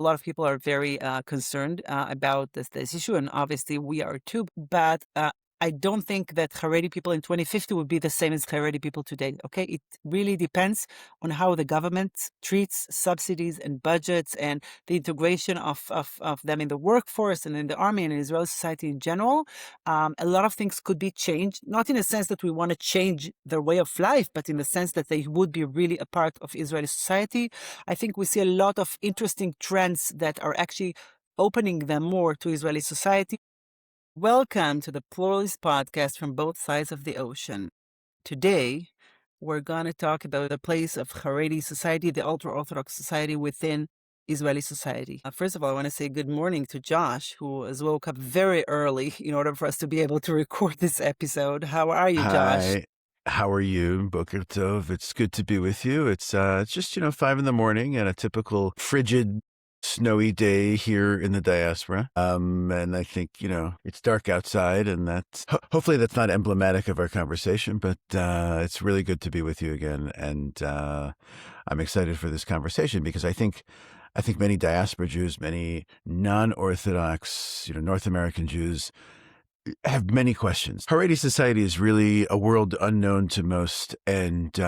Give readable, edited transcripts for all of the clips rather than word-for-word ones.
A lot of people are very concerned about this issue, and obviously we are too. But I don't think that Haredi people in 2050 would be the same as Haredi people today. Okay, it really depends on how the government treats subsidies and budgets and the integration of them in the workforce and in the army and in Israeli society in general. A lot of things could be changed, not in a sense that we want to change their way of life, but in the sense that they would be really a part of Israeli society. I think we see a lot of interesting trends that are actually opening them more to Israeli society. Welcome to the Pluralist Podcast from both sides of the ocean. Today, we're going to talk about the place of Haredi society, the ultra-Orthodox society within Israeli society. First of all, I want to say good morning to Josh, who has woke up very early in order for us to be able to record this episode. How are you, Josh? Hi, how are you? Boker Tov. It's good to be with you. It's just 5 a.m. and a typical frigid, snowy day here in the Diaspora. And I think it's dark outside, and that's hopefully that's not emblematic of our conversation, but it's really good to be with you again, and I'm excited for this conversation because I think many diaspora Jews, many non-Orthodox, North American Jews have many questions. Haredi society is really a world unknown to most, and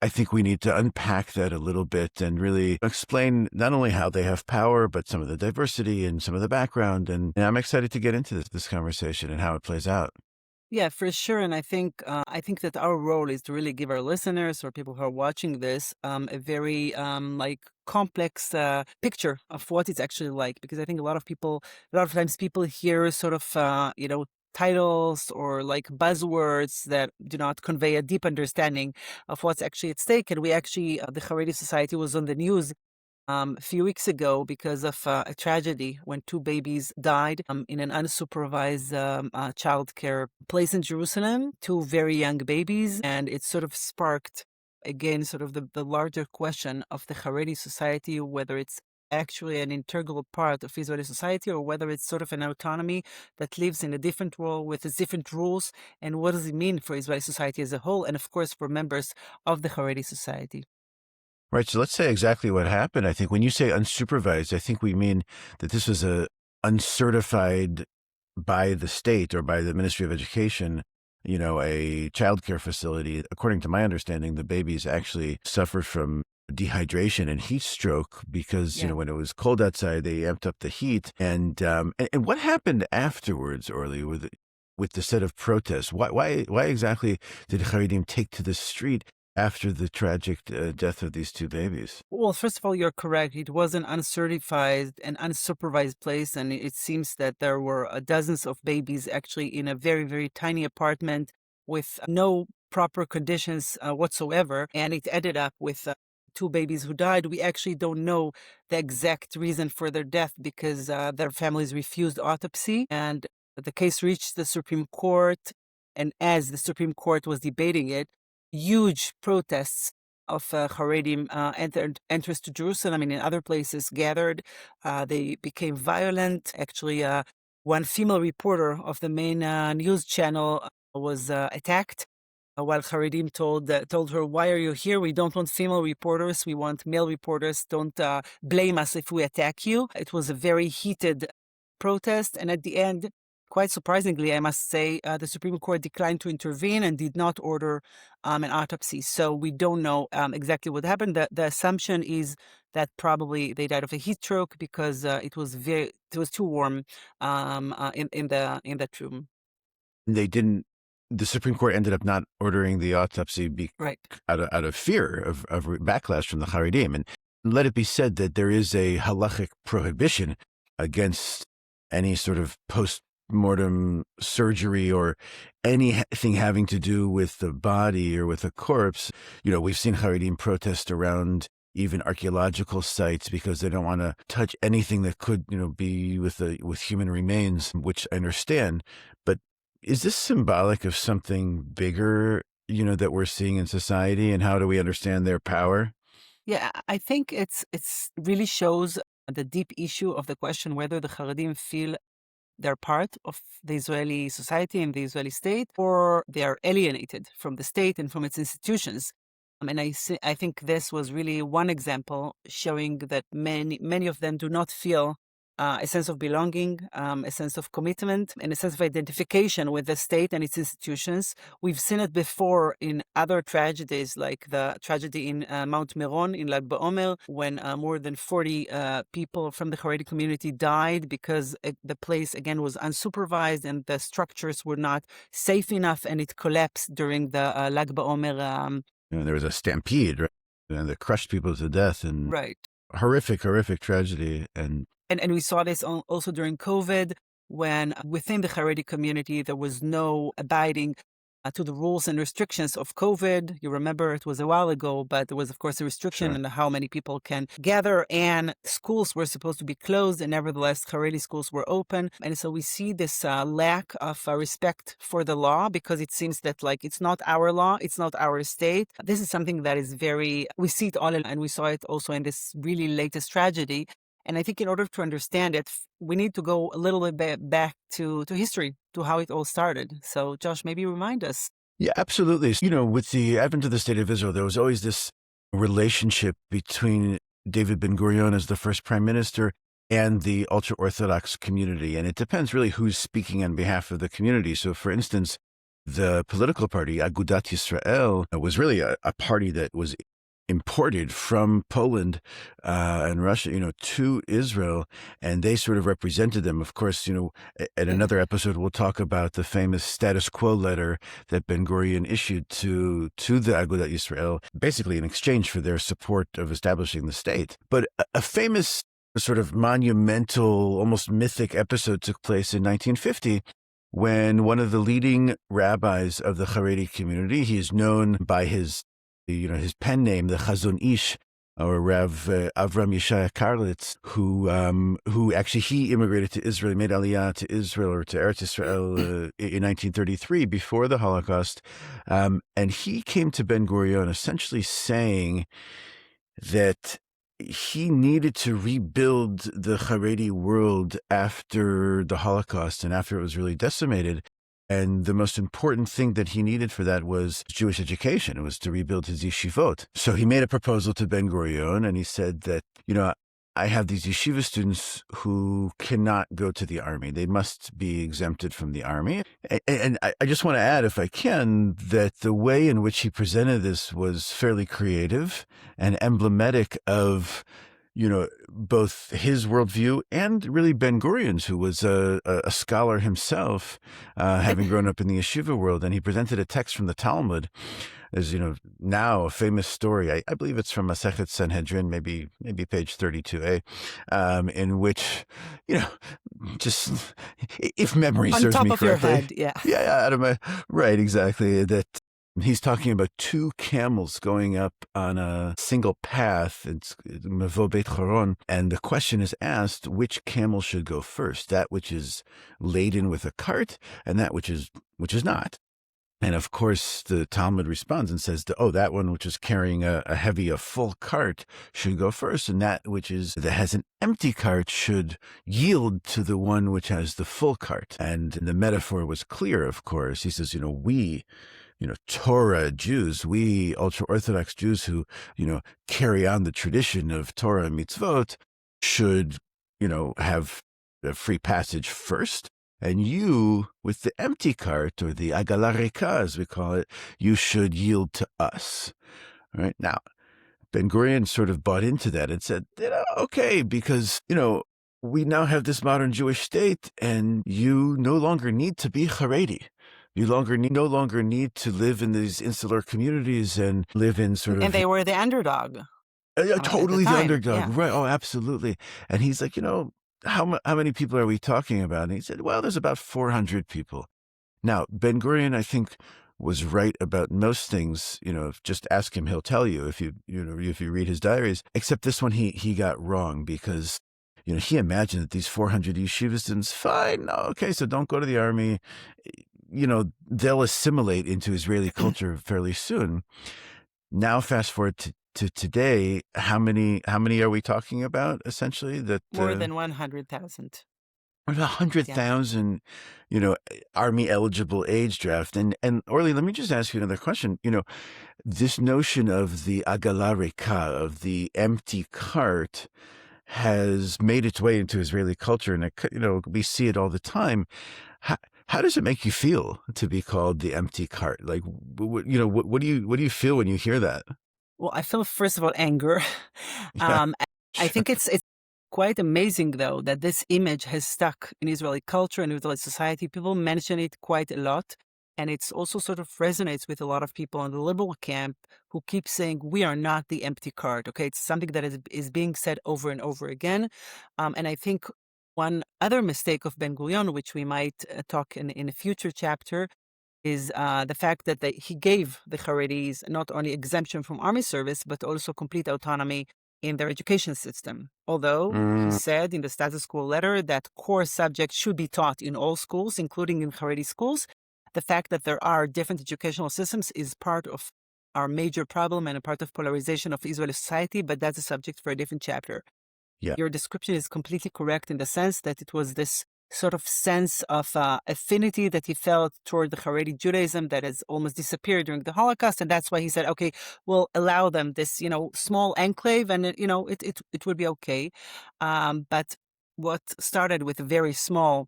I think we need to unpack that a little bit and really explain not only how they have power, but some of the diversity and some of the background. And I'm excited to get into this conversation and how it plays out. Yeah, for sure. And I think that our role is to really give our listeners or people who are watching this a very complex picture of what it's actually like. Because I think a lot of times people hear sort of titles or like buzzwords that do not convey a deep understanding of what's actually at stake. And we actually, the Haredi Society was on the news a few weeks ago because of a tragedy when two babies died in an unsupervised childcare place in Jerusalem, two very young babies. And it sort of sparked, again, sort of the larger question of the Haredi society, whether it's actually an integral part of Israeli society or whether it's sort of an autonomy that lives in a different world with its different rules. And what does it mean for Israeli society as a whole? And of course, for members of the Haredi society. Right. So let's say exactly what happened. I think when you say unsupervised, I think we mean that this was a uncertified by the state or by the Ministry of Education, a childcare facility. According to my understanding, the babies actually suffered from dehydration and heat stroke because, Yeah. when it was cold outside, they amped up the heat. And what happened afterwards, Orly, with the set of protests? Why exactly did Haredim take to the street after the tragic death of these two babies? Well, first of all, you're correct. It was an uncertified and unsupervised place, and it seems that there were dozens of babies actually in a very, very tiny apartment with no proper conditions whatsoever. And it ended up with two babies who died. We actually don't know the exact reason for their death because their families refused autopsy, and the case reached the Supreme Court. And as the Supreme Court was debating it, huge protests of Haredim enters to Jerusalem and in other places gathered. They became violent. Actually, one female reporter of the main news channel was attacked while Haredim told her, "Why are you here? We don't want female reporters. We want male reporters. Don't blame us if we attack you." It was a very heated protest, and at the end, quite surprisingly, I must say, the Supreme Court declined to intervene and did not order an autopsy. So we don't know exactly what happened. The assumption is that probably they died of a heat stroke because it was too warm in that room. They didn't. The Supreme Court ended up not ordering the autopsy Right. out of fear of backlash from the Haredim. And let it be said that there is a halachic prohibition against any sort of post-mortem surgery or anything having to do with the body or with a corpse. We've seen Haredim protest around even archaeological sites because they don't want to touch anything that could, be with human remains, which I understand. But is this symbolic of something bigger, that we're seeing in society, and how do we understand their power? Yeah, I think it's really shows the deep issue of the question whether the Haredim feel they're part of the Israeli society and the Israeli state, or they are alienated from the state and from its institutions. And I think this was really one example showing that many of them do not feel a sense of belonging, a sense of commitment, and a sense of identification with the state and its institutions. We've seen it before in other tragedies, like the tragedy in Mount Meron in Lag BaOmer, when more than 40 people from the Haredi community died because the place, again, was unsupervised and the structures were not safe enough, and it collapsed during the Lag BaOmer. There was a stampede, right? And that crushed people to death, and Right. horrific tragedy. And we saw this also during COVID, when within the Haredi community, there was no abiding to the rules and restrictions of COVID. You remember it was a while ago, but there was, of course, a restriction Sure. on how many people can gather, and schools were supposed to be closed, and nevertheless, Haredi schools were open. And so we see this lack of respect for the law, because it seems that, like, it's not our law, it's not our state. This is something that is we see it all, and we saw it also in this really latest tragedy. And I think in order to understand it, we need to go a little bit back to history, to how it all started. So, Josh, maybe remind us. Yeah, absolutely. With the advent of the State of Israel, there was always this relationship between David Ben-Gurion as the first prime minister and the ultra-Orthodox community. And it depends really who's speaking on behalf of the community. So, for instance, the political party, Agudat Yisrael, was really a party that was imported from Poland and Russia, to Israel, and they sort of represented them. Of course, at another episode, we'll talk about the famous status quo letter that Ben-Gurion issued to the Agudat Yisrael, basically in exchange for their support of establishing the state. But a famous sort of monumental, almost mythic episode took place in 1950, when one of the leading rabbis of the Haredi community, he is known by his pen name, the Chazon Ish, or Rav Avram Yeshaya Karlitz, who actually he immigrated to Israel, made Aliyah to Israel, or to Eretz-Israel in 1933, before the Holocaust. And he came to Ben-Gurion essentially saying that he needed to rebuild the Haredi world after the Holocaust and after it was really decimated. And the most important thing that he needed for that was Jewish education. It was to rebuild his yeshivot. So he made a proposal to Ben-Gurion, and he said that, I have these yeshiva students who cannot go to the army. They must be exempted from the army. And I just want to add, if I can, that the way in which he presented this was fairly creative and emblematic of both his worldview and really Ben-Gurion's, who was a scholar himself, having grown up in the yeshiva world. And he presented a text from the Talmud. There's, now a famous story. I believe it's from Masechet Sanhedrin, maybe page 32a, in which, just if memory On serves top me of your correctly. head, yeah. Yeah, out of my right, exactly. That he's talking about two camels going up on a single path. It's Mevo Beit Choron, and the question is asked: which camel should go first? That which is laden with a cart, and that which is not. And of course, the Talmud responds and says, that one which is carrying a full cart should go first, and that has an empty cart should yield to the one which has the full cart. And the metaphor was clear, of course. He says, we, Torah Jews, we ultra-Orthodox Jews who, carry on the tradition of Torah and mitzvot should, have a free passage first. And you, with the empty cart, or the agala rika, as we call it, you should yield to us. All right. Now, Ben-Gurion sort of bought into that and said, okay, because, we now have this modern Jewish state, and you no longer need to be Haredi. You no longer need to live in these insular communities and live in sort of... And they were the underdog. Totally the underdog. Yeah. Right. Oh, absolutely. And he's like, how many people are we talking about? And he said, well, there's about 400 people. Now, Ben-Gurion, I think, was right about most things. Just ask him, he'll tell you if you read his diaries, except this one he got wrong, because, he imagined that these 400 yeshiva students, fine, okay, so don't go to the army. They'll assimilate into Israeli culture fairly soon. Now, fast forward to today, how many are we talking about, essentially? That More than 100,000. What about Yeah. 100,000, army eligible age draft? And Orly, let me just ask you another question. This notion of the agala rika, of the empty cart, has made its way into Israeli culture, and we see it all the time. How, how does it make you feel to be called the empty cart? Like, what do you feel when you hear that? Well, I feel first of all anger. Yeah, um, I sure. think it's quite amazing though that this image has stuck in Israeli culture and Israeli society. People mention it quite a lot, and it's also sort of resonates with a lot of people in the liberal camp who keep saying we are not the empty cart. Okay, it's something that is being said over and over again, and I think one other mistake of Ben Gurion, which we might talk in a future chapter, is the fact that he gave the Haredis not only exemption from army service, but also complete autonomy in their education system. Although he Mm, said in the status quo letter that core subjects should be taught in all schools, including in Haredi schools, the fact that there are different educational systems is part of our major problem and a part of polarization of Israeli society, but that's a subject for a different chapter. yeah, Your description is completely correct in the sense that it was this sort of sense of affinity that he felt toward the Haredi Judaism that has almost disappeared during the Holocaust, and that's why he said, "Okay, we'll allow them this, small enclave, and it would be okay." But what started with a very small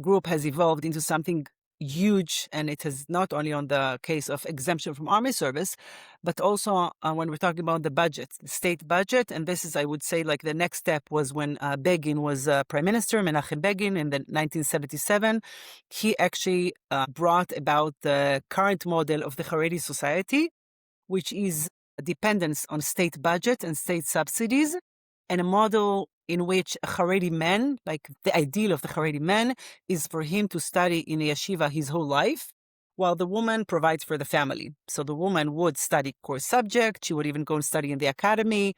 group has evolved into something huge, and it is not only on the case of exemption from army service, but also when we're talking about the budget, the state budget. And this is, I would say, like the next step was when Begin was prime minister, Menachem Begin, in the 1977. He actually brought about the current model of the Haredi society, which is a dependence on state budget and state subsidies, and a model in which a Haredi man, like the ideal of the Haredi man, is for him to study in a yeshiva his whole life, while the woman provides for the family. So the woman would study core subject, she would even go and study in the academy,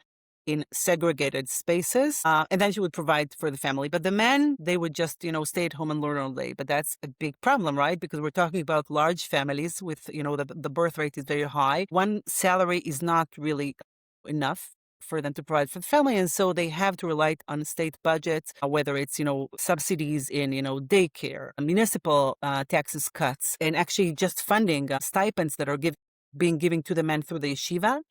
in segregated spaces, and then she would provide for the family. But the men, they would just, stay at home and learn all day. But that's a big problem, right? Because we're talking about large families with, the birth rate is very high. One salary is not really enough for them to provide for the family. And so they have to rely on state budgets, whether it's, subsidies in, daycare, municipal taxes cuts, and actually just funding stipends that are being given to the men through the yeshiva.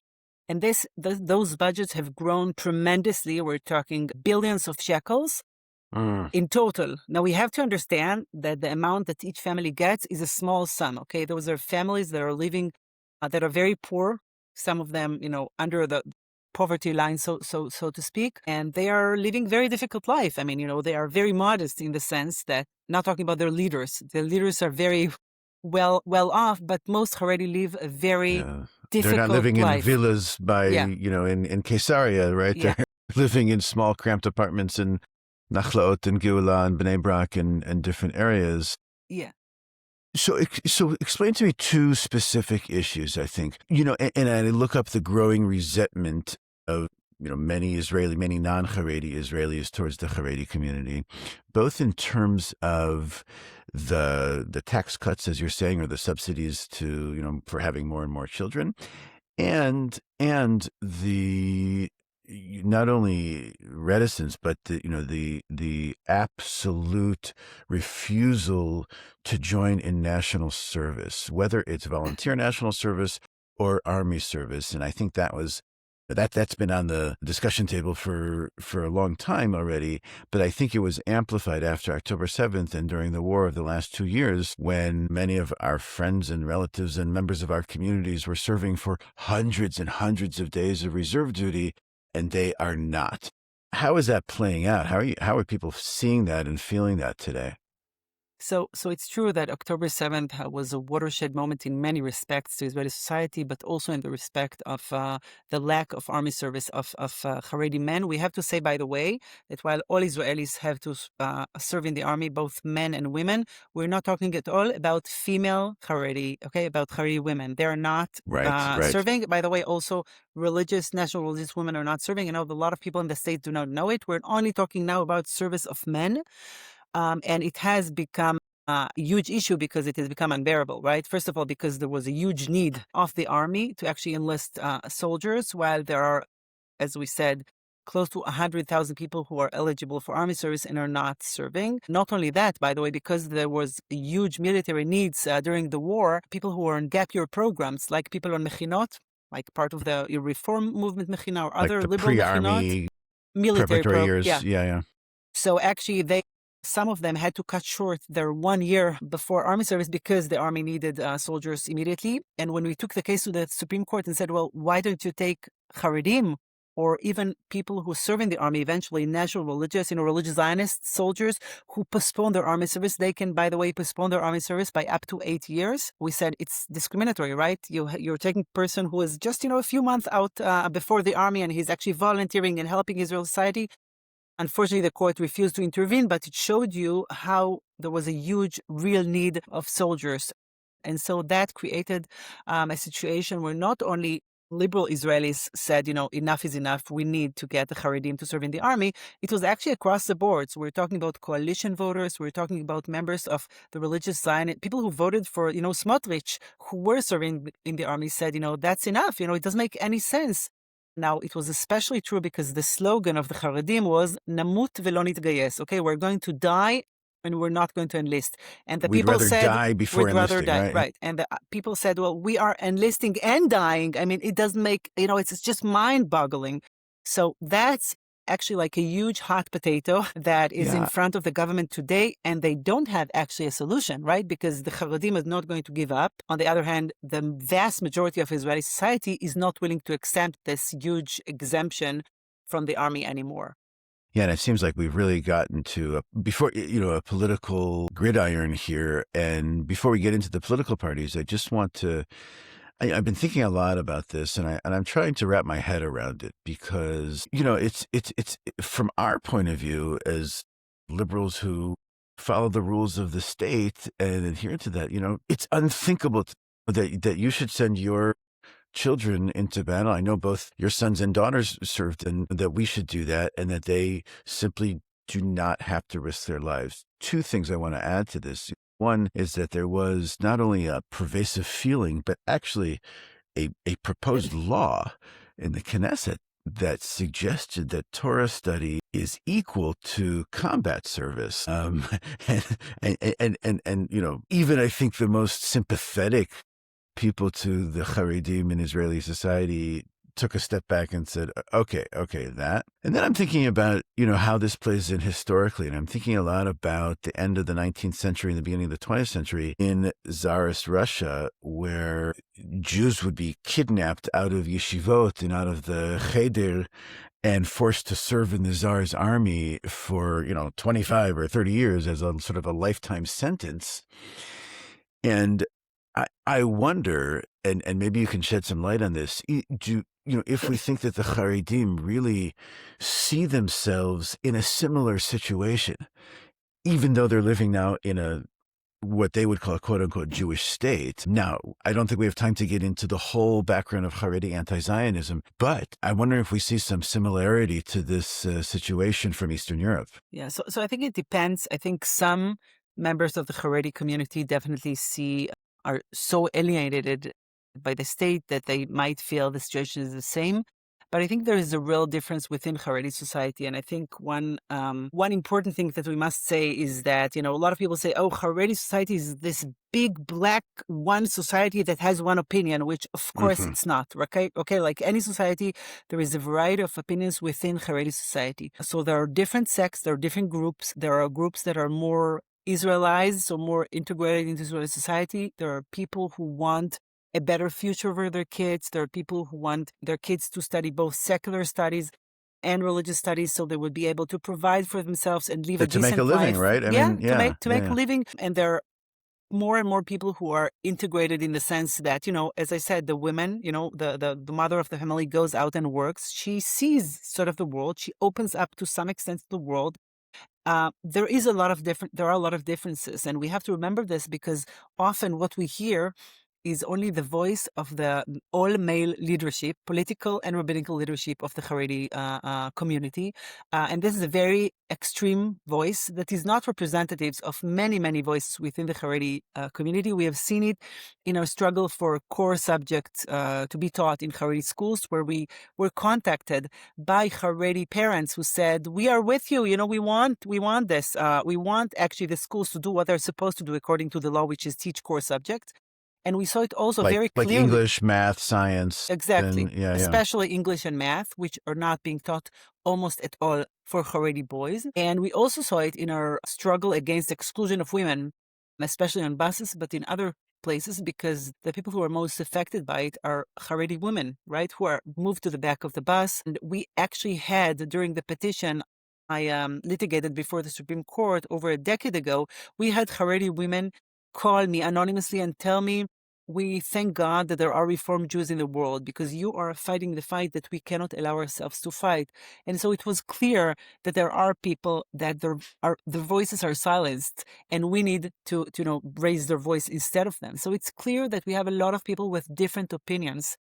And those budgets have grown tremendously. We're talking billions of shekels mm, in total. Now, we have to understand that the amount that each family gets is a small sum, okay? Those are families that are living, that are very poor, some of them, under the poverty line, so to speak, and they are living very difficult life. I mean, they are very modest in the sense that, not talking about their leaders. The leaders are very well off, but most Haredi live a very yeah. They're not difficult living in life. villas Yeah, in Caesarea, right? yeah, They're living in small, cramped apartments in Nachlaot and Geulah and Bnei Brak and different areas. yeah. So explain to me two specific issues, I think. And I look up the growing resentment of, many non-Haredi Israelis towards the Haredi community, both in terms of the tax cuts, as you're saying, or the subsidies to, for having more and more children, and the not only reticence, but the absolute refusal to join in national service, whether it's volunteer national service or army service. And I think that's been on the discussion table for a long time already, but I think it was amplified after October 7th and during the war of the last 2 years, when many of our friends and relatives and members of our communities were serving for hundreds and hundreds of days of reserve duty, and they are not. How is that playing out? How are people seeing that and feeling that today? So it's true that October 7th was a watershed moment in many respects to Israeli society, but also in the respect of the lack of army service of Haredi men. We have to say, by the way, that while all Israelis have to serve in the army, both men and women, we're not talking at all about female Haredi, okay, about Haredi women. They're not Right, right. serving. By the way, also national religious women are not serving. I know a lot of people in the state do not know it. We're only talking now about service of men. And it has become a huge issue because it has become unbearable, right? First of all, because there was a huge need of the army to actually enlist soldiers, while there are, as we said, close to 100,000 people who are eligible for army service and are not serving. Not only that, by the way, because there was huge military needs during the war, people who were in gap year programs, like people on mechinot, like part of the reform movement mechina or Like other the liberal mechinot, pre-army military preparatory program. years. Yeah. Yeah. So actually, some of them had to cut short their 1 year before army service because the army needed soldiers immediately. And when we took the case to the Supreme Court and said, well, why don't you take Haredim or even people who serve in the army, eventually national religious, religious Zionist soldiers who postpone their army service, they can, by the way, postpone their army service by up to 8 years. We said it's discriminatory, right? You're taking a person who is just, a few months out before the army and he's actually volunteering and helping Israel society. Unfortunately, the court refused to intervene, but it showed you how there was a huge, real need of soldiers. And so that created a situation where not only liberal Israelis said, enough is enough, we need to get the Haredim to serve in the army. It was actually across the board. So we're talking about coalition voters, we're talking about members of the religious Zionist, people who voted for, Smotrich, who were serving in the army, said, that's enough, it doesn't make any sense. Now, it was especially true because the slogan of the Haredim was "Namut velo nitgayes." Okay, we're going to die and we're not going to enlist. And the We'd people rather said, die before "We'd rather enlisting, die." Right? And the people said, "Well, we are enlisting and dying." I mean, it doesn't make it's just mind-boggling. So that's actually like a huge hot potato that is in front of the government today, and they don't have actually a solution, right? Because the Haredim is not going to give up. On the other hand, the vast majority of Israeli society is not willing to accept this huge exemption from the army anymore. Yeah, and it seems like we've really gotten to a political gridiron here. And before we get into the political parties, I just want to. I've been thinking a lot about this, and I'm trying to wrap my head around it because it's from our point of view as liberals who follow the rules of the state and adhere to that. It's unthinkable that you should send your children into battle. I know both your sons and daughters served, and that we should do that, and that they simply do not have to risk their lives. Two things I want to add to this. One is that there was not only a pervasive feeling, but actually a proposed law in the Knesset that suggested that Torah study is equal to combat service. And even I think the most sympathetic people to the Haredim in Israeli society took a step back and said, okay, that. And then I'm thinking about, how this plays in historically. And I'm thinking a lot about the end of the 19th century and the beginning of the 20th century in Tsarist Russia, where Jews would be kidnapped out of yeshivot and out of the cheder and forced to serve in the Tsar's army for, 25 or 30 years as a sort of a lifetime sentence. And I wonder, and maybe you can shed some light on this, if we think that the Haredim really see themselves in a similar situation, even though they're living now in what they would call a quote-unquote Jewish state. Now, I don't think we have time to get into the whole background of Haredi anti-Zionism, but I wonder if we see some similarity to this situation from Eastern Europe. Yeah, so I think it depends. I think some members of the Haredi community definitely are so alienated by the state that they might feel the situation is the same. But I think there is a real difference within Haredi society. And I think one important thing that we must say is that, a lot of people say, oh, Haredi society is this big black one society that has one opinion, which of course it's not. Okay, like any society, there is a variety of opinions within Haredi society. So there are different sects, there are different groups. There are groups that are more Israelized, so more integrated into Israeli society. There are people who want a better future for their kids. There are people who want their kids to study both secular studies and religious studies, so they would be able to provide for themselves and live a decent life. To make a living, right? To make a living. And there are more and more people who are integrated in the sense that, as I said, the women, the mother of the family goes out and works. She sees sort of the world. She opens up to some extent the world. There are a lot of differences, and we have to remember this because often what we hear is only the voice of the all-male leadership, political and rabbinical leadership of the Haredi community. And this is a very extreme voice that is not representative of many, many voices within the Haredi community. We have seen it in our struggle for core subjects to be taught in Haredi schools, where we were contacted by Haredi parents who said, "We are with you. We want this. We want actually the schools to do what they're supposed to do according to the law, which is teach core subjects." And we saw it also very like clearly. English, math, science. Exactly. And, yeah. Especially English and math, which are not being taught almost at all for Haredi boys. And we also saw it in our struggle against exclusion of women, especially on buses, but in other places, because the people who are most affected by it are Haredi women, right, who are moved to the back of the bus. And we actually had, during the petition I litigated before the Supreme Court over a decade ago, we had Haredi women call me anonymously and tell me, "We thank God that there are Reformed Jews in the world, because you are fighting the fight that we cannot allow ourselves to fight." And so it was clear that there are people that their voices are silenced, and we need to raise their voice instead of them. So it's clear that we have a lot of people with different opinions.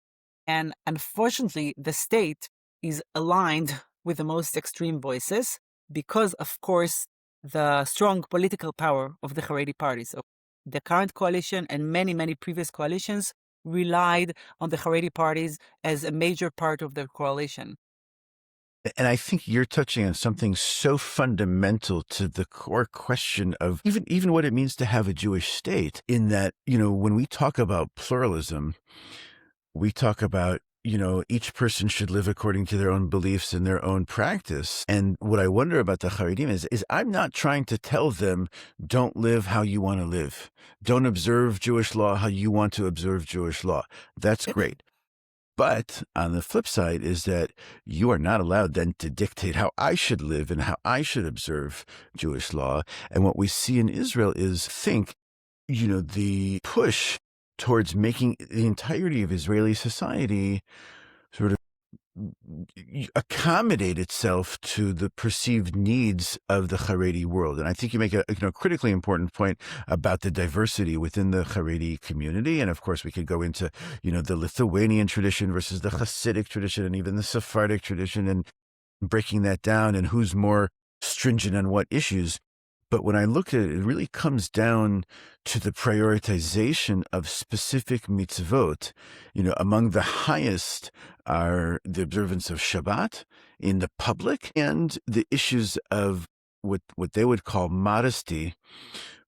And unfortunately, the state is aligned with the most extreme voices because, of course, the strong political power of the Haredi party. So the current coalition and many, many previous coalitions relied on the Haredi parties as a major part of their coalition. And I think you're touching on something so fundamental to the core question of even what it means to have a Jewish state, in that, when we talk about pluralism, we talk about, each person should live according to their own beliefs and their own practice. And what I wonder about the Haredim is I'm not trying to tell them, don't live how you want to live. Don't observe Jewish law how you want to observe Jewish law. That's great. But on the flip side is that you are not allowed then to dictate how I should live and how I should observe Jewish law. And what we see in Israel is, the push towards making the entirety of Israeli society sort of accommodate itself to the perceived needs of the Haredi world. And I think you make a critically important point about the diversity within the Haredi community. And of course, we could go into, the Lithuanian tradition versus the Hasidic tradition and even the Sephardic tradition, and breaking that down and who's more stringent on what issues. But when I look at it, it really comes down to the prioritization of specific mitzvot. Among the highest are the observance of Shabbat in the public, and the issues of what they would call modesty,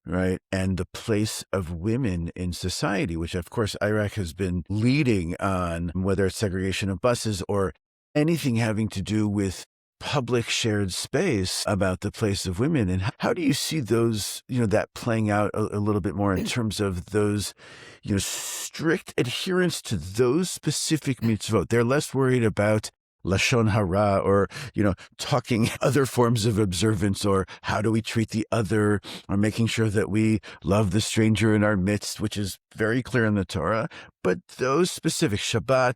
right? And the place of women in society, which of course Iraq has been leading on, whether it's segregation of buses or anything having to do with public shared space about the place of women. And how do you see those, that playing out a little bit more in terms of those, strict adherence to those specific mitzvot? They're less worried about Lashon Hara or, talking other forms of observance, or how do we treat the other, or making sure that we love the stranger in our midst, which is very clear in the Torah. But those specific Shabbat,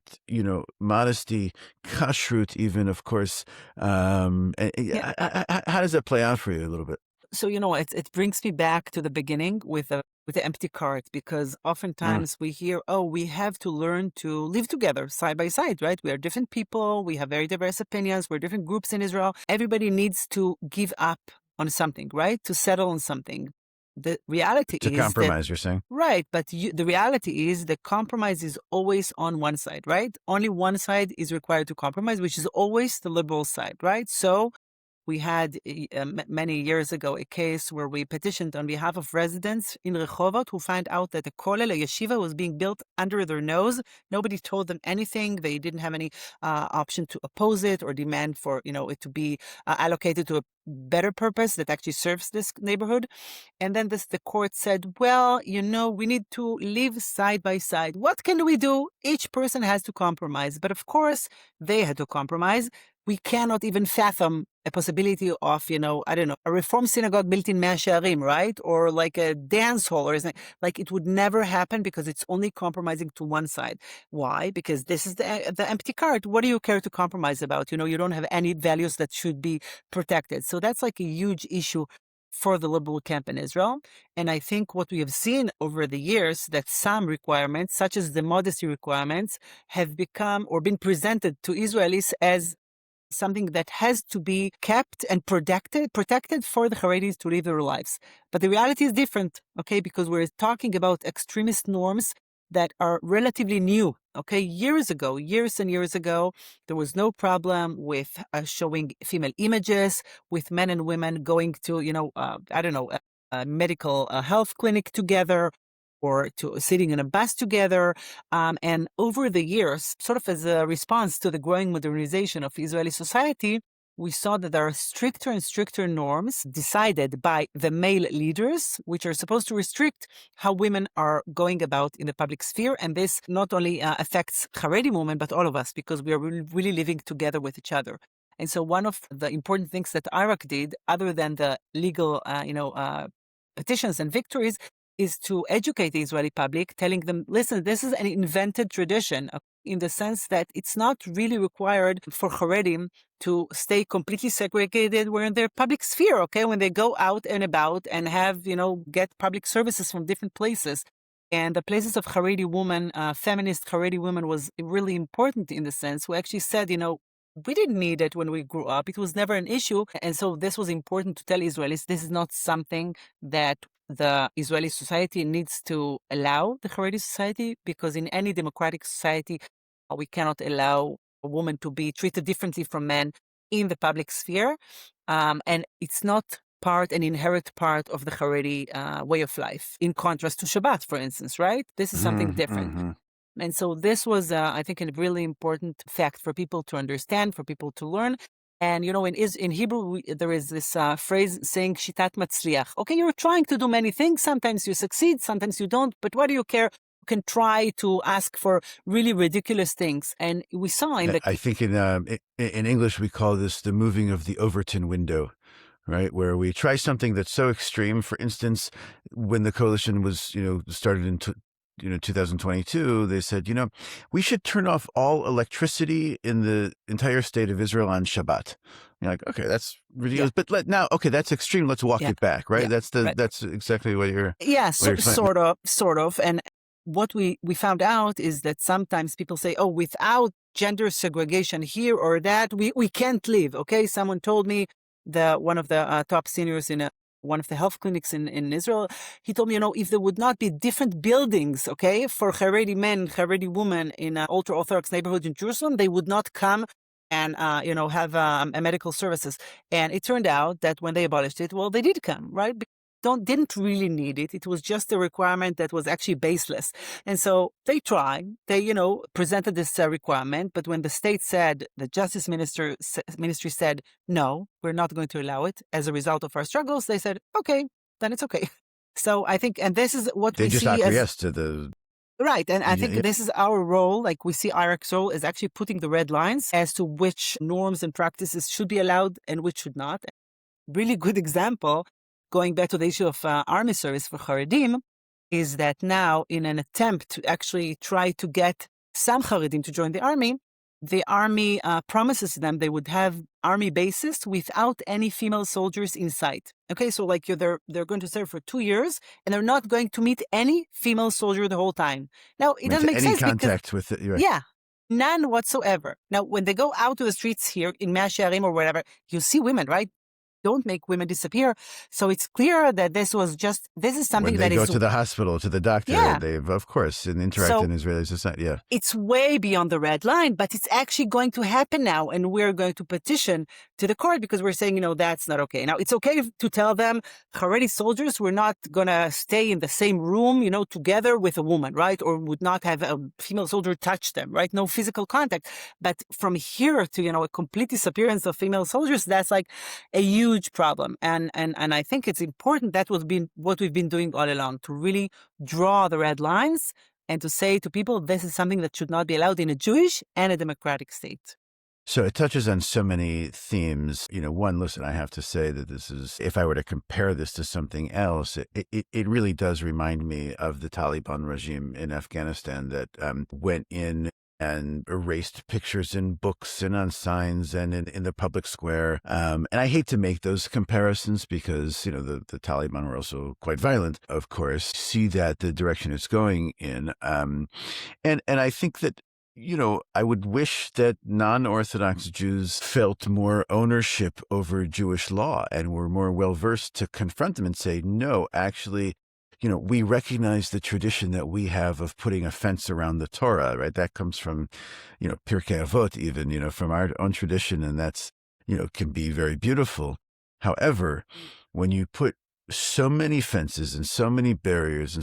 modesty, kashrut, even, of course, how does that play out for you a little bit? So, it brings me back to the beginning with the empty cart, because oftentimes we hear, we have to learn to live together side by side, right? We are different people. We have very diverse opinions. We're different groups in Israel. Everybody needs to give up on something, right? To settle on something. The reality is to compromise, you're saying? Right. But the reality is the compromise is always on one side, right? Only one side is required to compromise, which is always the liberal side, right? So we had many years ago a case where we petitioned on behalf of residents in Rehovot who found out that a kollel, a yeshiva, was being built under their nose. Nobody told them anything. They didn't have any option to oppose it or demand for it to be allocated to a better purpose that actually serves this neighborhood. And then the court said, well, we need to live side by side. What can we do? Each person has to compromise. But of course, they had to compromise. We cannot even fathom a possibility of, a Reform synagogue built in Mea Shearim, right? Or like a dance hall or something. Like, it would never happen because it's only compromising to one side. Why? Because this is the empty cart. What do you care to compromise about? You don't have any values that should be protected. So that's like a huge issue for the liberal camp in Israel. And I think what we have seen over the years that some requirements, such as the modesty requirements, have become or been presented to Israelis as something that has to be kept and protected for the Haredis to live their lives. But the reality is different, okay? Because we're talking about extremist norms that are relatively new, okay? Years and years ago, there was no problem with showing female images, with men and women going to, a medical health clinic together, or to sitting in a bus together. And over the years, sort of as a response to the growing modernization of Israeli society, we saw that there are stricter and stricter norms decided by the male leaders, which are supposed to restrict how women are going about in the public sphere. And this not only affects Haredi women, but all of us, because we are really living together with each other. And so one of the important things that Iraq did, other than the legal, petitions and victories, is to educate the Israeli public, telling them, listen, this is an invented tradition in the sense that it's not really required for Haredim to stay completely segregated. We're in their public sphere, okay? When they go out and about and have, get public services from different places. And the places of Haredi women, feminist Haredi women, was really important in the sense. We actually said, we didn't need it when we grew up. It was never an issue. And so this was important to tell Israelis, this is not something that the Israeli society needs to allow the Haredi society, because in any democratic society, we cannot allow a woman to be treated differently from men in the public sphere. And it's not an inherent part of the Haredi way of life, in contrast to Shabbat, for instance, right? This is something different. Mm-hmm. And so this was, I think, a really important fact for people to understand, for people to learn. And, in Hebrew, there is this phrase saying, shitat matzliach. Okay, you're trying to do many things. Sometimes you succeed, sometimes you don't. But what do you care? You can try to ask for really ridiculous things. And we saw I think in English, we call this the moving of the Overton window, right? Where we try something that's so extreme. For instance, when the coalition was, started in 2022, they said, we should turn off all electricity in the entire state of Israel on Shabbat. You're like, okay, that's ridiculous. Yeah. But that's extreme. Let's walk it back, right? Yeah. That's exactly what you're. Yeah, sort of. And what we found out is that sometimes people say, oh, without gender segregation here or that, we can't live. Okay, someone told me, one of the top seniors in one of the health clinics in Israel, he told me, if there would not be different buildings, okay, for Haredi men, Haredi women in an ultra-Orthodox neighborhood in Jerusalem, they would not come and, have a medical services. And it turned out that when they abolished it, well, they did come, right? Didn't really need it. It was just a requirement that was actually baseless. And so they tried, they, presented this requirement, but when the state said, the justice ministry said, no, we're not going to allow it as a result of our struggles, they said, okay, then it's okay. So I think, and this is what they we just see acquiesced to the. Right. And I think this is our role. Like we see Iraq's role is actually putting the red lines as to which norms and practices should be allowed and which should not. Really good example, going back to the issue of army service for Haredim, is that now in an attempt to actually try to get some Haredim to join the army promises them they would have army bases without any female soldiers inside. Okay, so like they're going to serve for 2 years and they're not going to meet any female soldier the whole time. Now, it doesn't make sense. Any contact with it. Right. Yeah. None whatsoever. Now, when they go out to the streets here in Mea Shearim or wherever, you see women, right? Don't make women disappear. So it's clear that this is something that is. When they go to the hospital, to the doctor, they've, of course, interact in Israeli society. Yeah. It's way beyond the red line, but it's actually going to happen now. And we're going to petition to the court because we're saying, that's not okay. Now, it's okay to tell them, Haredi soldiers, we're not going to stay in the same room, together with a woman, right? Or would not have a female soldier touch them, right? No physical contact. But from here to, a complete disappearance of female soldiers, that's like a huge problem. And I think it's important that what we've been doing all along, to really draw the red lines and to say to people, this is something that should not be allowed in a Jewish and a democratic state. So it touches on so many themes. One, listen, I have to say that this is, if I were to compare this to something else, it really does remind me of the Taliban regime in Afghanistan that went in and erased pictures in books and on signs and in the public square. And I hate to make those comparisons because, the Taliban were also quite violent, of course. See that the direction it's going in. And I think that, I would wish that non-Orthodox Jews felt more ownership over Jewish law and were more well-versed to confront them and say, no, actually, we recognize the tradition that we have of putting a fence around the Torah, right? That comes from, Pirkei Avot even, from our own tradition. And that's, can be very beautiful. However, when you put so many fences and so many barriers,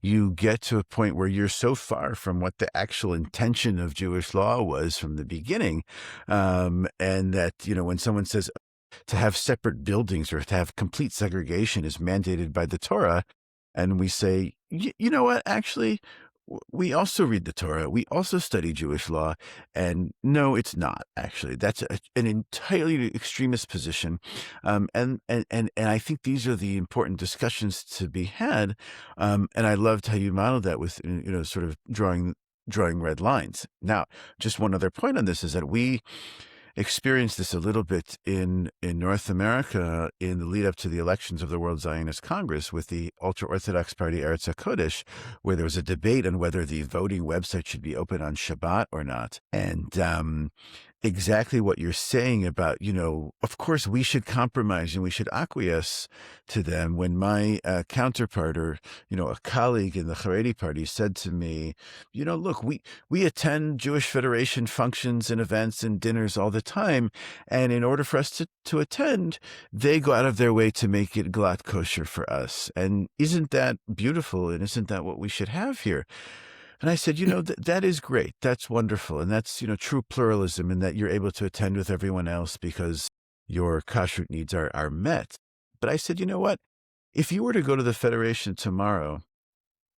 you get to a point where you're so far from what the actual intention of Jewish law was from the beginning. And that, when someone says to have separate buildings or to have complete segregation is mandated by the Torah, and we say, you know what, actually, we also read the Torah. We also study Jewish law. And no, it's not, actually. That's an entirely extremist position. And I think these are the important discussions to be had. And I loved how you modeled that with, sort of drawing red lines. Now, just one other point on this is that we experienced this a little bit in North America in the lead up to the elections of the World Zionist Congress with the ultra-Orthodox party Erez-Likhovski, where there was a debate on whether the voting website should be open on Shabbat or not. And exactly what you're saying about, of course we should compromise and we should acquiesce to them. When my counterpart or, a colleague in the Haredi party said to me, look, we attend Jewish Federation functions and events and dinners all the time. And in order for us to attend, they go out of their way to make it glatt kosher for us. And isn't that beautiful? And isn't that what we should have here? And I said, that is great. That's wonderful. And that's, true pluralism, and that you're able to attend with everyone else because your kashrut needs are met. But I said, you know what? If you were to go to the Federation tomorrow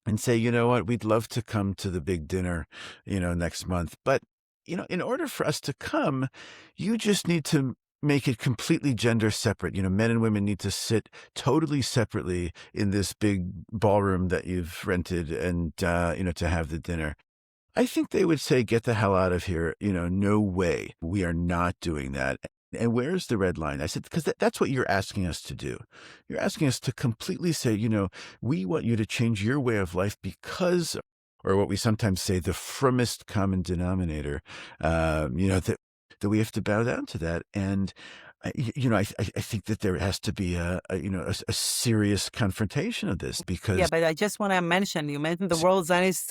and say, we'd love to come to the big dinner, next month. But, in order for us to come, you just need to make it completely gender separate. Men and women need to sit totally separately in this big ballroom that you've rented and, to have the dinner. I think they would say, get the hell out of here. No way. We are not doing that. And where's the red line? I said, because that's what you're asking us to do. You're asking us to completely say, we want you to change your way of life because, or what we sometimes say, the frommest common denominator, that we have to bow down to that. And, I think that there has to be a serious confrontation of this because... Yeah, but I just want to mention, you mentioned the World Zionist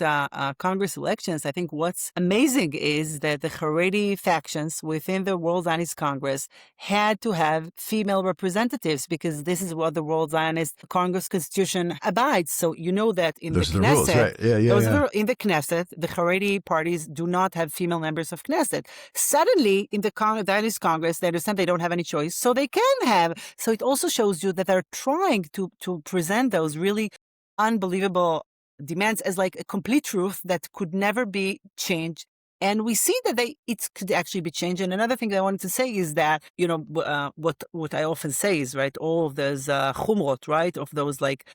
Congress elections. I think what's amazing is that the Haredi factions within the World Zionist Congress had to have female representatives because this is what the World Zionist Congress Constitution abides. So you know that in those the are the Knesset, rules, right? Yeah. In the Knesset, the Haredi parties do not have female members of Knesset. Suddenly, in the Zionist Congress, they understand they don't have any choice, so they can have. So it also shows you that they're trying to present those really unbelievable demands as like a complete truth that could never be changed. And we see that it could actually be changed. And another thing that I wanted to say is that, what I often say is, right, all of those chumrot, right, of those like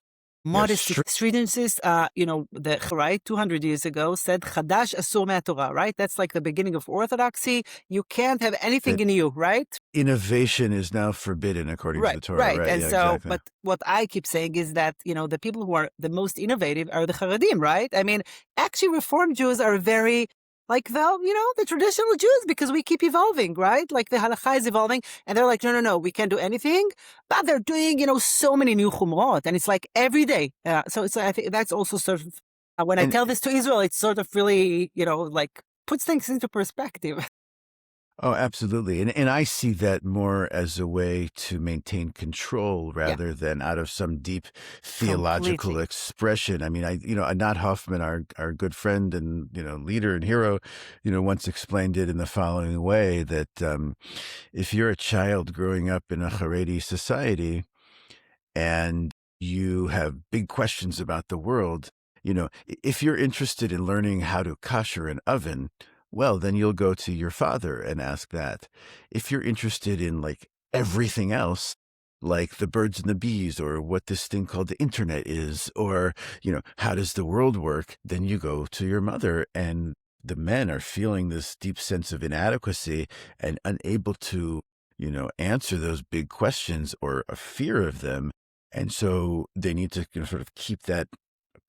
modest stringencies, the 200 years ago said, Chadash asur me'atorah, right? That's like the beginning of orthodoxy. You can't have anything new, right? Innovation is now forbidden according to the Torah. Right. And exactly. But what I keep saying is that, the people who are the most innovative are the Haredim, right? I mean, actually Reform Jews are very... like the traditional Jews, because we keep evolving, right? Like the halakha is evolving, and they're like, no, we can't do anything. But they're doing, so many new chumrot, and it's like every day. So it's, I think that's also sort of, when I tell this to Israel, it's sort of really, like puts things into perspective. Oh, absolutely. And I see that more as a way to maintain control rather than out of some deep theological expression. I mean, Anat Hoffman, our good friend and, leader and hero, once explained it in the following way, that if you're a child growing up in a Haredi society and you have big questions about the world, if you're interested in learning how to kosher an oven, well, then you'll go to your father and ask that. If you're interested in like everything else, like the birds and the bees or what this thing called the internet is, or, how does the world work, then you go to your mother. And the men are feeling this deep sense of inadequacy and unable to, answer those big questions or a fear of them. And so they need to sort of keep that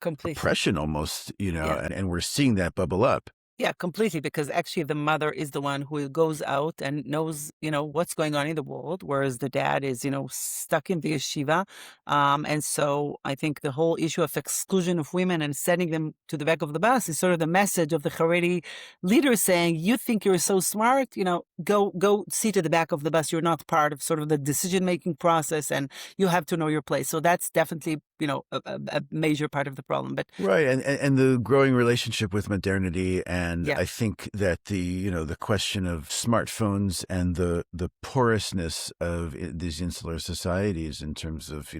Completely. oppression almost, Yeah. and we're seeing that bubble up. Yeah, completely. Because actually, the mother is the one who goes out and knows, what's going on in the world, whereas the dad is, stuck in the yeshiva. And so I think the whole issue of exclusion of women and sending them to the back of the bus is sort of the message of the Haredi leaders saying, "You think you're so smart, go sit at the back of the bus. You're not part of sort of the decision making process, and you have to know your place." So that's definitely, a major part of the problem. But Right, and the growing relationship with modernity, and yeah. I think that the question of smartphones and the porousness of these insular societies in terms of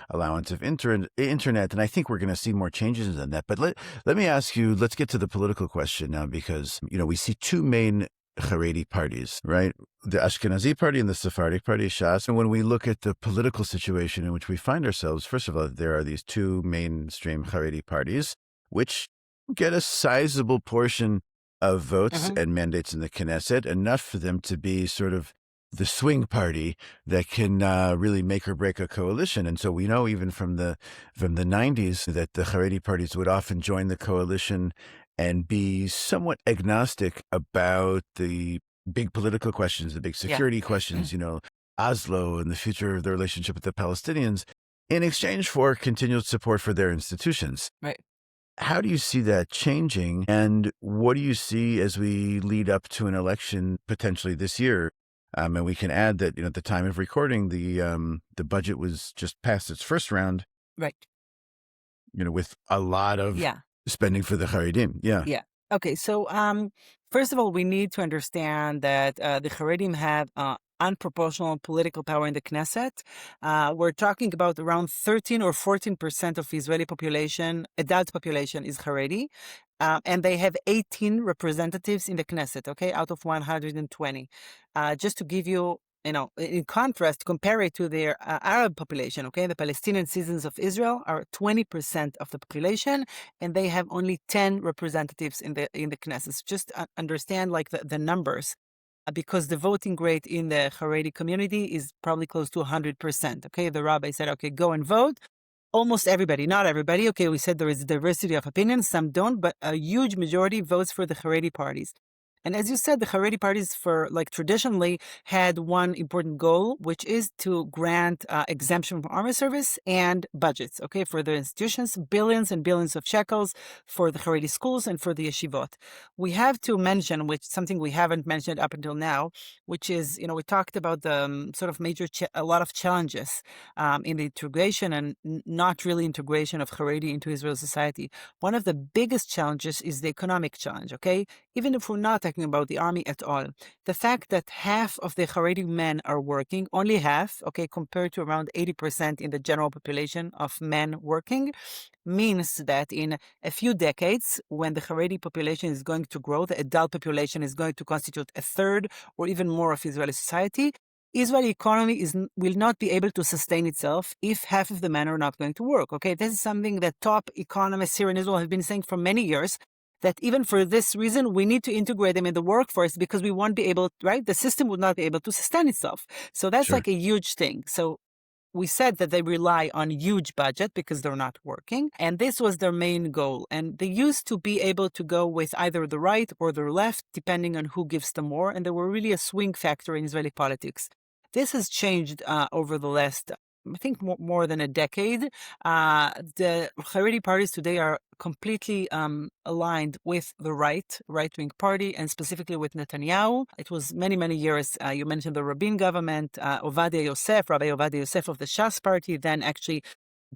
allowance of internet, and I think we're going to see more changes in that. But let me ask you, let's get to the political question now, because we see two main Haredi parties, right? The Ashkenazi party and the Sephardic party, Shas. And when we look at the political situation in which we find ourselves, first of all, there are these two mainstream Haredi parties, which get a sizable portion of votes Mhm. and mandates in the Knesset, enough for them to be sort of the swing party that can really make or break a coalition. And so we know even from the 90s that the Haredi parties would often join the coalition and be somewhat agnostic about the big political questions, the big Yeah. security questions, Oslo and the future of the relationship with the Palestinians, in exchange for continued support for their institutions. Right. How do you see that changing? And what do you see as we lead up to an election potentially this year? And we can add that, at the time of recording, the budget was just past its first round, Right. with a lot of Yeah. spending for the Haredim. Yeah. Yeah. Okay. So, first of all, we need to understand that the Haredim have unproportional political power in the Knesset. We're talking about around 13 or 14% of Israeli population, adult population, is Haredi. And they have 18 representatives in the Knesset, okay, out of 120. Just to give you, in contrast, compare it to their Arab population, okay, the Palestinian citizens of Israel are 20% of the population, and they have only 10 representatives in the Knesset. So just understand like the numbers, because the voting rate in the Haredi community is probably close to 100%. Okay, the rabbi said, okay, go and vote. Almost everybody, not everybody. Okay, we said there is diversity of opinions, some don't, but a huge majority votes for the Haredi parties. And as you said, the Haredi parties traditionally had one important goal, which is to grant exemption from army service and budgets, okay, for the institutions, billions and billions of shekels for the Haredi schools and for the yeshivot. We have to mention, which something we haven't mentioned up until now, which is, we talked about the sort of a lot of challenges in the integration and not really integration of Haredi into Israel society. One of the biggest challenges is the economic challenge, okay? Even if we're not talking about the army at all, the fact that half of the Haredi men are working, only half, okay, compared to around 80% in the general population of men working, means that in a few decades, when the Haredi population is going to grow, the adult population is going to constitute a third or even more of Israeli society. Israeli economy will not be able to sustain itself if half of the men are not going to work. Okay, this is something that top economists here in Israel have been saying for many years, that even for this reason, we need to integrate them in the workforce because we won't be able, right? The system would not be able to sustain itself. So that's Sure. like a huge thing. So we said that they rely on huge budget because they're not working, and this was their main goal. And they used to be able to go with either the right or the left, depending on who gives them more, and they were really a swing factor in Israeli politics. This has changed over the last, I think, more than a decade. The Haredi parties today are completely aligned with the right-wing party, and specifically with Netanyahu. It was many, many years. You mentioned the Rabin government, Rabbi Ovadia Yosef of the Shas party, then actually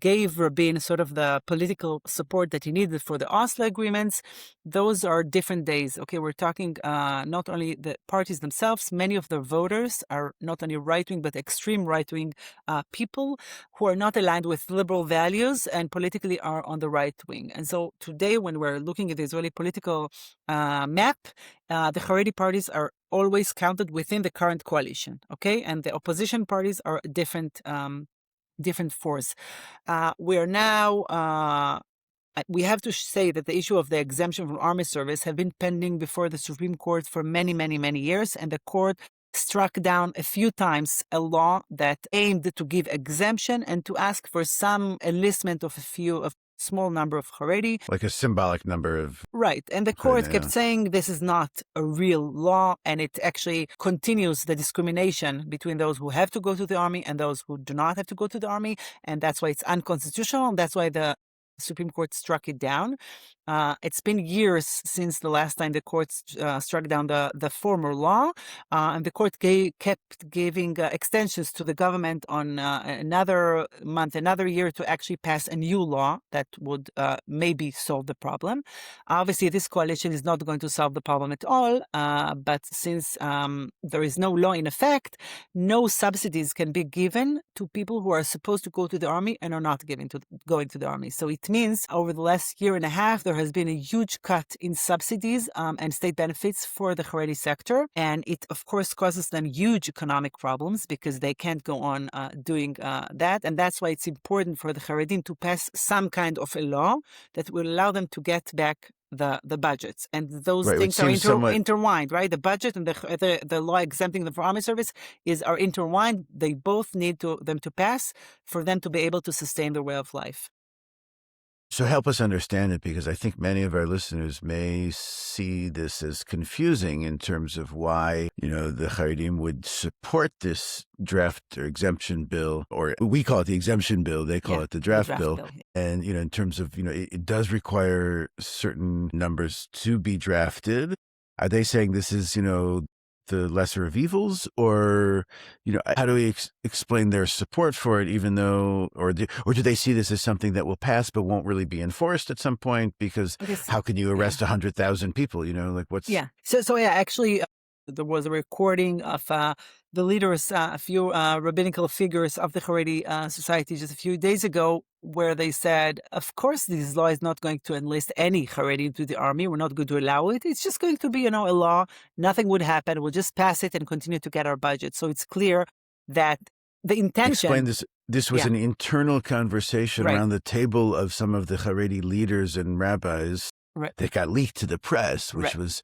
gave Rabin sort of the political support that he needed for the Oslo agreements. Those are different days. Okay, we're talking not only the parties themselves, many of their voters are not only right-wing, but extreme right-wing people who are not aligned with liberal values and politically are on the right wing. And so today, when we're looking at the Israeli political map, the Haredi parties are always counted within the current coalition, okay? And the opposition parties are different force. We are now we have to say that the issue of the exemption from army service have been pending before the Supreme Court for many, many, many years, and the court struck down a few times a law that aimed to give exemption and to ask for some enlistment of a small number of Haredi. Like a symbolic number of... Right. And the court kept saying this is not a real law, and it actually continues the discrimination between those who have to go to the army and those who do not have to go to the army. And that's why it's unconstitutional. And that's why the Supreme Court struck it down. It's been years since the last time the court struck down the former law, and the court kept giving extensions to the government on another month, another year to actually pass a new law that would maybe solve the problem. Obviously, this coalition is not going to solve the problem at all, but since there is no law in effect, no subsidies can be given to people who are supposed to go to the army and are not going to the army. So it means over the last year and a half, there has been a huge cut in subsidies and state benefits for the Haredi sector. And it, of course, causes them huge economic problems because they can't go on doing that. And that's why it's important for the Haredim to pass some kind of a law that will allow them to get back the budgets. And those things are intertwined, right? The budget and the law exempting them from army service are intertwined. They both need them to pass for them to be able to sustain their way of life. So help us understand it, because I think many of our listeners may see this as confusing in terms of why, the Haredim would support this draft or exemption bill, or we call it the exemption bill, they call it the draft bill. And, in terms of, it does require certain numbers to be drafted. Are they saying this is, the lesser of evils, or how do we explain their support for it, even though, or do they see this as something that will pass but won't really be enforced at some point? Because how can you arrest 100,000 people? Actually, there was a recording of the leaders, a few rabbinical figures of the Haredi society just a few days ago, where they said, of course, this law is not going to enlist any Haredi into the army. We're not going to allow it. It's just going to be, a law. Nothing would happen. We'll just pass it and continue to get our budget. So it's clear that the intention... Explain this. This was an internal conversation around the table of some of the Haredi leaders and rabbis that got leaked to the press, which was...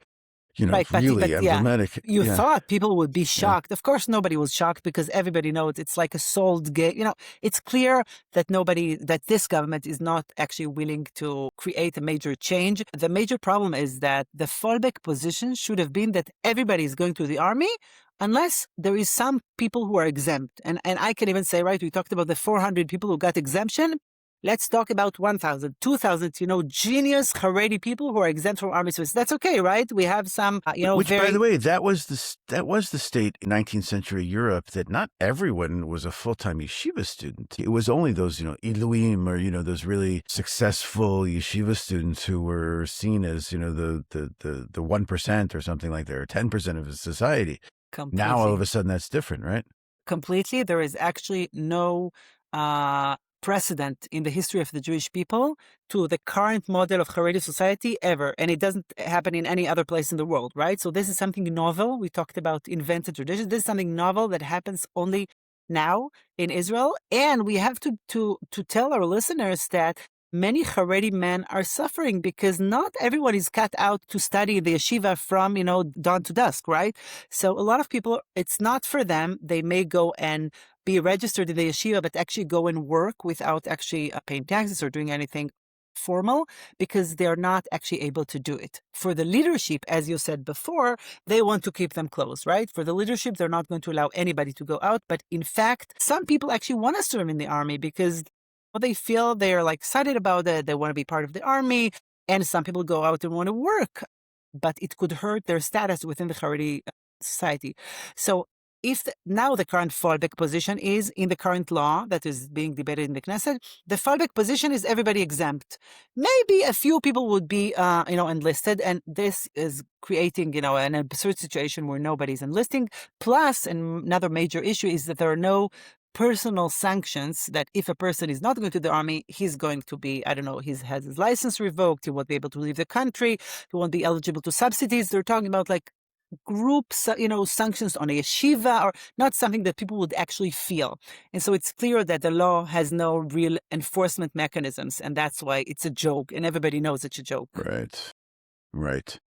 really emblematic. You thought people would be shocked. Of course, nobody was shocked because everybody knows it's like a sold game. It's clear that this government is not actually willing to create a major change. The major problem is that the fallback position should have been that everybody is going to the army unless there is some people who are exempt. And I can even say, we talked about the 400 people who got exemption. Let's talk about 1,000, 2,000, genius Haredi people who are exempt from army service. That's okay, right? We have some, Which, by the way, that was the state in 19th century Europe, that not everyone was a full-time yeshiva student. It was only those, Iluim, or, those really successful yeshiva students who were seen as, the 1% or something like that, or 10% of society. Completely. Now, all of a sudden, that's different, right? Completely. There is actually no... precedent in the history of the Jewish people to the current model of Haredi society ever. And it doesn't happen in any other place in the world, right? So this is something novel. We talked about invented traditions. This is something novel that happens only now in Israel. And we have to tell our listeners that many Haredi men are suffering because not everyone is cut out to study in the yeshiva from, dawn to dusk, right? So a lot of people, it's not for them. They may go and be registered in the yeshiva, but actually go and work without actually paying taxes or doing anything formal because they're not actually able to do it. For the leadership, as you said before, they want to keep them close, right? For the leadership, they're not going to allow anybody to go out. But in fact, some people actually want to serve in the army because they feel they're excited about it. They want to be part of the army. And some people go out and want to work, but it could hurt their status within the Haredi society. So now the current fallback position is in the current law that is being debated in the Knesset, the fallback position is everybody exempt. Maybe a few people would be, enlisted, and this is creating, an absurd situation where nobody's enlisting. Plus, another major issue is that there are no personal sanctions that if a person is not going to the army, he's going to be, he has his license revoked, he won't be able to leave the country, he won't be eligible to subsidies. They're talking about group, sanctions on a yeshiva, or not something that people would actually feel. And so it's clear that the law has no real enforcement mechanisms, and that's why it's a joke, and everybody knows it's a joke. Right. Right.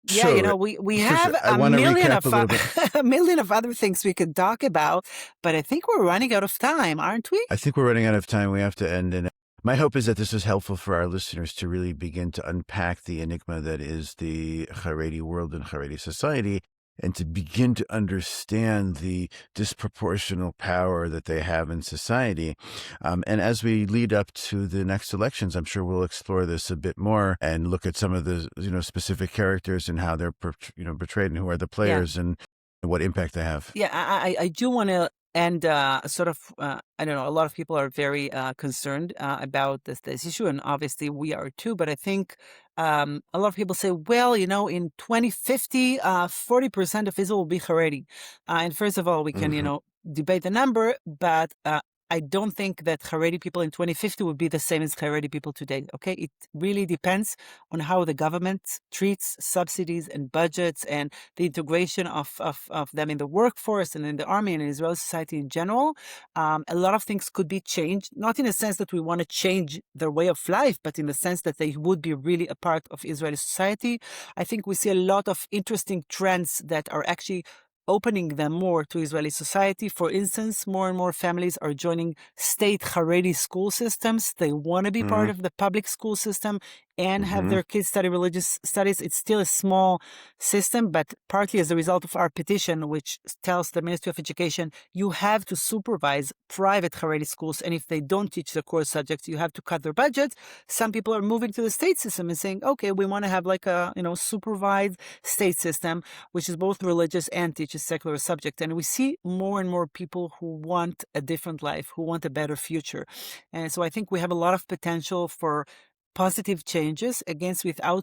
Yeah, So, we for sure, have I want to recap a little bit. a million of other things we could talk about, but I think we're running out of time, aren't we? I think we're running out of time. We have to end. And my hope is that this was helpful for our listeners to really begin to unpack the enigma that is the Haredi world and Haredi society, and to begin to understand the disproportional power that they have in society. And as we lead up to the next elections, I'm sure we'll explore this a bit more and look at some of the specific characters and how they're portrayed and who are the players and what impact they have. Yeah, I do want to end sort of, I don't know, a lot of people are very concerned about this issue, and obviously we are too, but I think a lot of people say, well, in 2050, 40% of Israel will be Haredi. And first of all, we can, debate the number, but I don't think that Haredi people in 2050 would be the same as Haredi people today. Okay, it really depends on how the government treats subsidies and budgets and the integration of them in the workforce and in the army and in Israeli society in general. A lot of things could be changed, not in a sense that we want to change their way of life, but in the sense that they would be really a part of Israeli society. I think we see a lot of interesting trends that are actually opening them more to Israeli society. For instance, more and more families are joining state Haredi school systems. They want to be part of the public school system and have their kids study religious studies. It's still a small system, but partly as a result of our petition, which tells the Ministry of Education, you have to supervise private Haredi schools, and if they don't teach the core subjects, you have to cut their budget. Some people are moving to the state system and saying, okay, we want to have like a supervised state system, which is both religious and teaches secular subject. And we see more and more people who want a different life, who want a better future. And so I think we have a lot of potential for positive changes without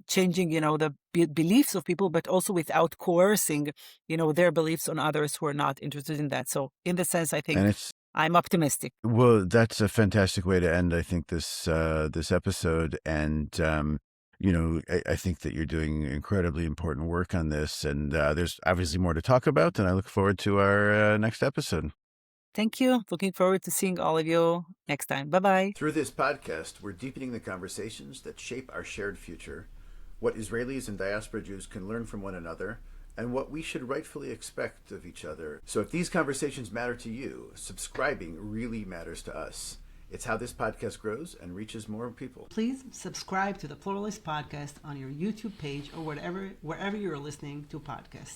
changing, the beliefs of people, but also without coercing, their beliefs on others who are not interested in that. So in the sense, I think I'm optimistic. Well, that's a fantastic way to end, I think, this episode. And, I think that you're doing incredibly important work on this. And there's obviously more to talk about. And I look forward to our next episode. Thank you. Looking forward to seeing all of you next time. Bye-bye. Through this podcast, we're deepening the conversations that shape our shared future, what Israelis and diaspora Jews can learn from one another, and what we should rightfully expect of each other. So if these conversations matter to you, subscribing really matters to us. It's how this podcast grows and reaches more people. Please subscribe to the Pluralist Podcast on your YouTube page or wherever you're listening to podcasts.